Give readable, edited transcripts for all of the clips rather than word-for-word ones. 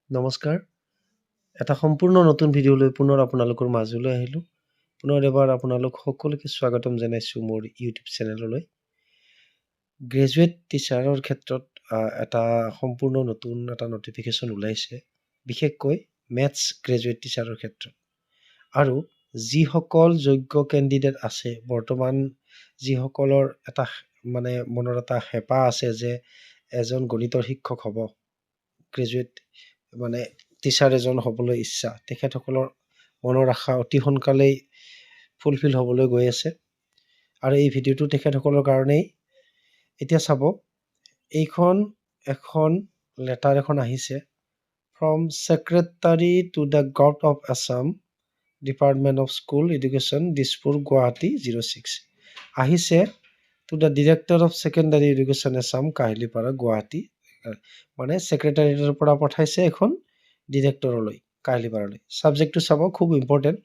নমস্কাৰ। এটা সম্পূৰ্ণ নতুন ভিডিঅ'লৈ পুনৰ আপোনালোকৰ মাজলৈ আহিলোঁ। পুনৰ এবাৰ আপোনালোক সকলোকে স্বাগতম জনাইছোঁ মোৰ ইউটিউব চেনেললৈ। গ্ৰেজুৱেট টিচাৰৰ ক্ষেত্ৰত এটা সম্পূৰ্ণ নতুন এটা নটিফিকেশ্যন ওলাইছে, বিশেষকৈ মেথছ গ্ৰেজুৱেট টিচাৰৰ ক্ষেত্ৰত। আৰু যিসকল যোগ্য কেণ্ডিডেট আছে, বৰ্তমান যিসকলৰ এটা মনৰ এটা হেঁপাহ আছে যে এজন গণিতৰ শিক্ষক হ'ব, গ্ৰেজুৱেট টিচাৰ এজন হ'বলৈ ইচ্ছা, তেখেতসকলৰ মনৰ আশা অতি সোনকালেই ফুলফিল হ'বলৈ গৈ আছে। আৰু এই ভিডিঅ'টো তেখেতসকলৰ কাৰণেই। এতিয়া চাব, এইখন এখন লেটাৰ এখন আহিছে from secretary to the government of Assam, department of school education, Dispur, Guwahati 06। আহিছে to the director of secondary education Assam, Kahilipara, Guwahati. ছেক্ৰেটাৰীৰ পৰা পঠাইছে এখন ডিৰেক্টৰলৈ, কাহিলীপাৰালৈ। ছাবজেক্টটো চাব, খুব important.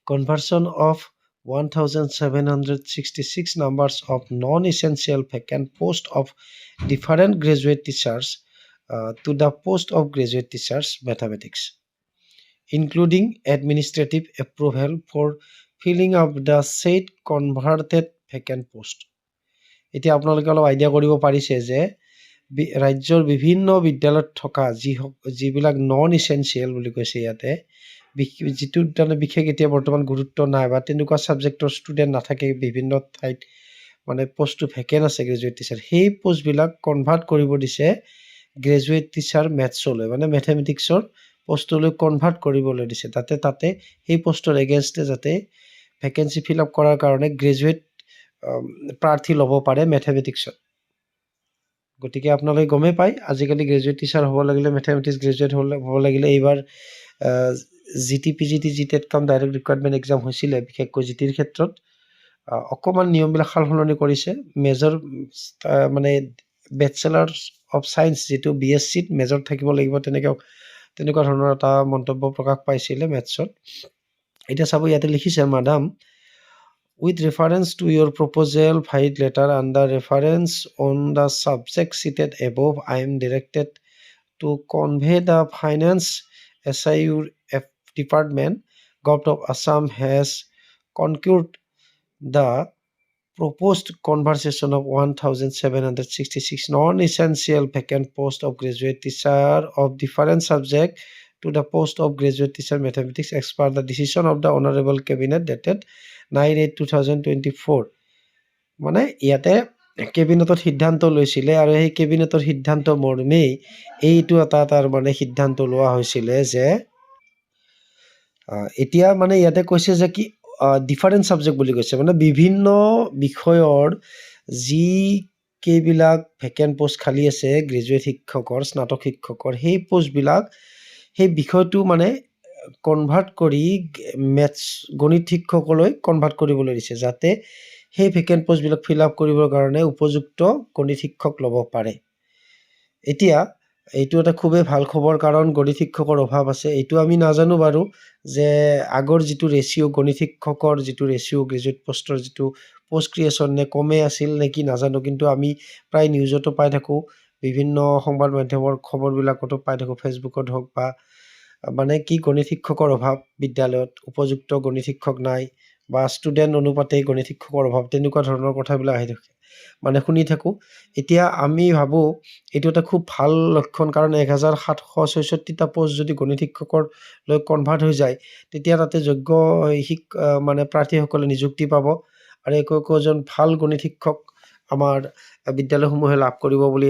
Conversion of 1766 numbers of non-essential vacant post of different graduate teachers to the post of graduate teachers mathematics, including administrative approval for filling up the said converted vacant post. এতিয়া আপোনালোকে অলপ আইডিয়া কৰিব পাৰিছে যে ৰাজ্যৰ বিভিন্ন বিদ্যালয়ত থকা যিবিলাক নন ইছেঞ্চিয়েল বুলি কৈছে ইয়াতে, যিটো তাৰমানে বিশেষ এতিয়া বৰ্তমান গুৰুত্ব নাই বা তেনেকুৱা ছাবজেক্টৰ ষ্টুডেণ্ট নাথাকে, বিভিন্ন ঠাইত পষ্টটো ভেকেণ্ট আছে গ্ৰেজুৱেট টিচাৰ, সেই পষ্টবিলাক কনভাৰ্ট কৰিব দিছে গ্ৰেজুৱেট টিচাৰ মেথছলৈ, মেথমেটিক্সৰ পষ্টলৈ কনভাৰ্ট কৰিবলৈ দিছে। তাতে সেই পষ্টৰ এগেইনষ্টে যাতে ভেকেঞ্চি ফিল আপ কৰাৰ কাৰণে গ্ৰেজুৱেট প্ৰাৰ্থী ল'ব পাৰে মেথমেটিক্সত। গতিকে আপোনালোকে গমেই পায়, আজিকালি গ্ৰেজুৱেট টিচাৰ হ'ব লাগিলে, মেথমেটিক্স গ্ৰেজুৱেট হ'ব লাগিলে, এইবাৰ GT/PGT, GTET কাম ডাইৰেক্ট ৰিকুৱাৰমেণ্ট এক্সাম হৈছিলে, বিশেষকৈ GTৰ ক্ষেত্ৰত অকণমান নিয়মবিলাক সাল সলনি কৰিছে। মেজৰ বেচেলাৰ অফ চায়েন্স, যিটো BSCত মেজৰ থাকিব লাগিব, তেনেকুৱা ধৰণৰ এটা মন্তব্য প্ৰকাশ পাইছিলে মেথছত। এতিয়া চাব, ইয়াতে লিখিছে, madam, with reference to your proposal filed letter under reference on the subject cited above, I am directed to convey the finance SIU department, Government of Assam has concurred the proposed conversion of 1766 non-essential vacant post of graduate teacher of different subject to the post of graduate teacher mathematics as per the decision of the Honorable Cabinet dated 9/8/2024. ইয়াতে কেবিনেটত সিদ্ধান্ত লৈছিলে, আৰু সেই কেবিনেটৰ সিদ্ধান্ত মৰ্মেই এইটো এটা সিদ্ধান্ত লোৱা হৈছিলে যে এতিয়া ইয়াতে কৈছে যে কি ডিফাৰেণ্ট ছাবজেক্ট বুলি কৈছে, বিভিন্ন বিষয়ৰ যি কেইবিলাক ভেকেণ্ট পোষ্ট খালী আছে গ্ৰেজুৱেট শিক্ষকৰ, স্নাতক শিক্ষকৰ, সেই পোষ্টবিলাক, সেই বিষয়টো কনভাৰ্ট কৰি গণিত শিক্ষকলৈ কনভাৰ্ট কৰিবলৈ দিছে, যাতে সেই ভেকেণ্ট পোষ্টবিলাক ফিল আপ কৰিবৰ কাৰণে উপযুক্ত গণিত শিক্ষক ল'ব পাৰে। এতিয়া এইটো এটা খুবেই ভাল খবৰ, কাৰণ গণিত শিক্ষকৰ অভাৱ আছে। এইটো আমি নাজানো বাৰু যে আগৰ যিটো ৰেচিঅ' গণিত শিক্ষকৰ যিটো ৰেচিঅ' গ্ৰেজুৱেট পোষ্টৰ যিটো পোষ্ট ক্ৰিয়েশ্যন নে কমেই আছিল নে কি নাজানো, কিন্তু আমি প্ৰায় নিউজতো পাই থাকোঁ, বিভিন্ন সংবাদ মাধ্যমৰ খবৰবিলাকতো পাই থাকোঁ, ফেচবুকত হওক বা কি গণিত শিক্ষকৰ অভাৱ, বিদ্যালয়ত উপযুক্ত গণিত শিক্ষক নাই বা ষ্টুডেণ্ট অনুপাতে গণিত শিক্ষকৰ অভাৱ, তেনেকুৱা ধৰণৰ কথাবিলাক আহি থাকে, শুনি থাকোঁ। এতিয়া আমি ভাবোঁ এইটো এটা খুব ভাল লক্ষণ, কাৰণ 1766টা পোষ্ট যদি গণিত শিক্ষকৰ লৈ কনভাৰ্ট হৈ যায়, তেতিয়া তাতে যোগ্য প্ৰাৰ্থীসকলে নিযুক্তি পাব, আৰু একোজন ভাল গণিত শিক্ষক আমাৰ বিদ্যালয়সমূহে লাভ কৰিব বুলি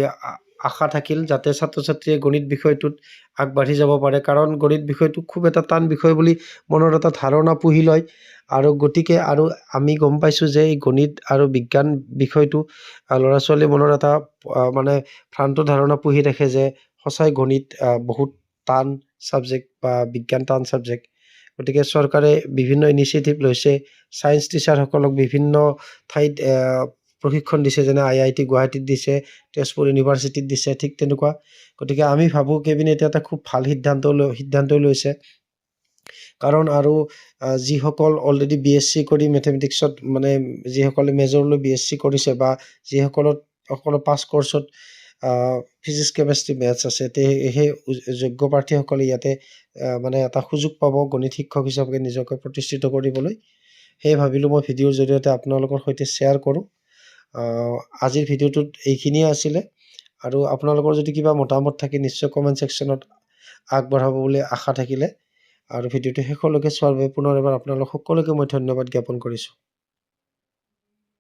আশা থাকিল, যাতে ছাত্ৰ ছাত্ৰীয়ে গণিত বিষয়টোত আগবাঢ়ি যাব পাৰে, কাৰণ গণিত বিষয়টো খুব এটা টান বিষয় বুলি মনত এটা ধাৰণা পুহি লয়। আৰু গতিকে আৰু আমি গম পাইছোঁ যে এই গণিত আৰু বিজ্ঞান বিষয়টো ল'ৰা ছোৱালীৰ মনত এটা ভ্ৰান্ত ধাৰণা পুহি ৰাখে যে সঁচাই গণিত বহুত টান ছাবজেক্ট বা বিজ্ঞান টান ছাবজেক্ট। গতিকে চৰকাৰে বিভিন্ন ইনিচিয়েটিভ লৈছে, ছায়েন্স টিচাৰসকলক বিভিন্ন ঠাইত প্ৰশিক্ষণ দিছে, যেনে IIT গুৱাহাটীত দিছে, তেজপুৰ ইউনিভাৰ্চিটিত দিছে, ঠিক তেনেকুৱা। গতিকে আমি ভাবোঁ কেবিনেটে এটা খুব ভাল সিদ্ধান্ত লৈছে, কাৰণ আৰু যিসকল অলৰেডি BSc কৰি মেথমেটিক্সত যিসকলে মেজৰলৈ BSc কৰিছে বা যিসকলৰ পাছ কৰ্চত ফিজিক্স কেমেষ্ট্ৰি মেথছ আছে সেই যোগ্য প্ৰাৰ্থীসকলে ইয়াতে মানে এটা সুযোগ পাব গণিত শিক্ষক হিচাপে নিজকে প্ৰতিষ্ঠিত কৰিবলৈ। সেয়ে ভাবিলোঁ মই ভিডিঅ'ৰ জৰিয়তে আপোনালোকৰ সৈতে শ্বেয়াৰ কৰোঁ। আজিৰ ভিডিঅ'টোত এইখিনিয়ে আছিলে, আৰু আপোনালোকৰ যদি কিবা মতামত থাকে নিশ্চয় কমেণ্ট ছেকশ্যনত আগবঢ়াব বুলি আশা থাকিলে। আৰু ভিডিঅ'টো শেষলৈকে চোৱাৰ বাবে পুনৰ এবাৰ আপোনালোক সকলোকে মই ধন্যবাদ জ্ঞাপন কৰিছোঁ।